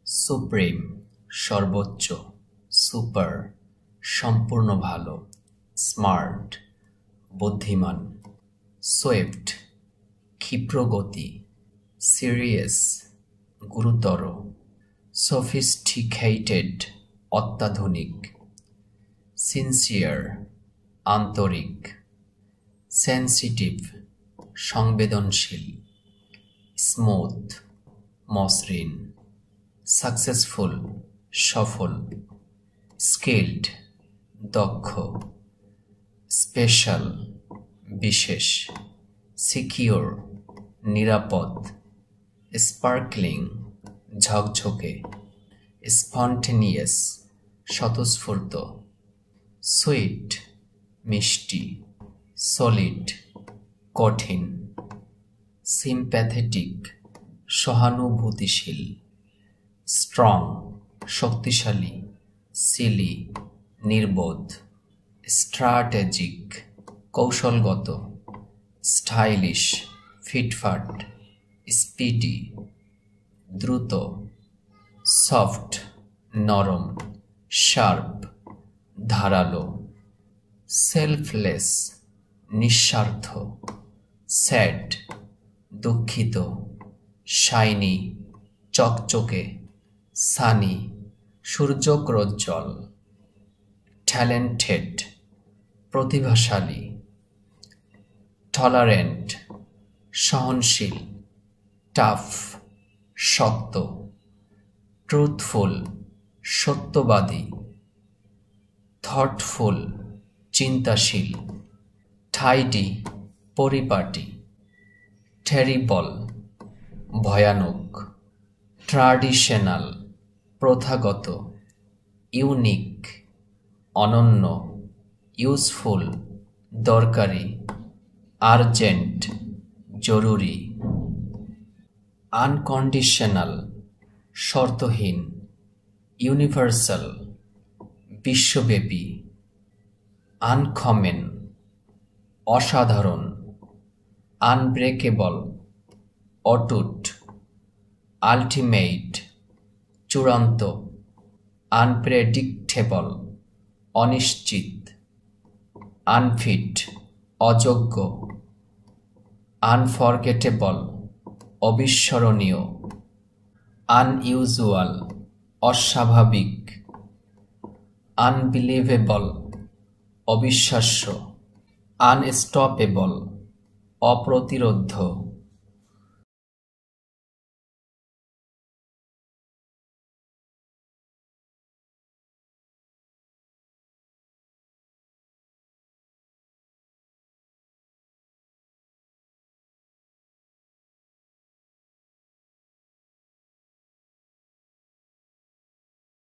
supreme সর্বোচ্চ, super সম্পূর্ণ ভালো, স্মার্ট বুদ্ধিমান, সুইফট ক্ষিপ্রগতি, সিরিয়াস গুরুতর, সফিস্টিকেটেড অত্যাধুনিক, সিনসিয়ার আন্তরিক, সেন্সিটিভ সংবেদনশীল, স্মুথ মসৃণ, সাকসেসফুল সফল, স্কিলড দক্ষ, স্পেশাল বিশেষ, সিকিউর নিরাপদ, স্পার্কলিং ঝকঝকে, স্পন্টেনিয়াস স্বতঃস্ফূর্ত, সুইট মিষ্টি, সলিড কঠিন, সিম্প্যাথেটিক সহানুভূতিশীল, স্ট্রং শক্তিশালী, সিলি নির্বোধ, স্ট্র্যাটেজিক কৌশলগত, স্টাইলিশ ফিটফাট, স্পিডি দ্রুত, সফট নরম, শার্প ধারালো, সেলফলেস নিঃস্বার্থ, স্যাড দুঃখিত, শাইনি চকচকে, সানি সূর্যপ্রজ্জ্বল, ট্যালেন্টেড প্রতিভাশালী, টলারেন্ট সহনশীল, টাফ শক্ত, ট্রুথফুল সত্যবাদী, থটফুল চিন্তাশীল, টাইডি পরিপাটি, টেরিবল ভয়ানক, ট্র্যাডিশনাল প্রথাগত, ইউনিক অনন্য, ইউজফুল দরকারি, আর্জেন্ট জরুরি, আনকন্ডিশনাল শর্তহীন, ইউনিভার্সাল বিশ্বব্যাপী, আনকমন অসাধারণ, আনব্রেকেবল অটুট, আল্টিমেট চূড়ান্ত, আনপ্রেডিক্টেবল অনিশ্চিত, আনফিট অযোগ্য, আনফরগেটেবল অবিস্মরণীয়, আনইউজুয়াল অস্বাভাবিক, আনবিলিভেবল অবিশ্বাস্য, আনস্টপেবল অপ্রতিরোধ্য,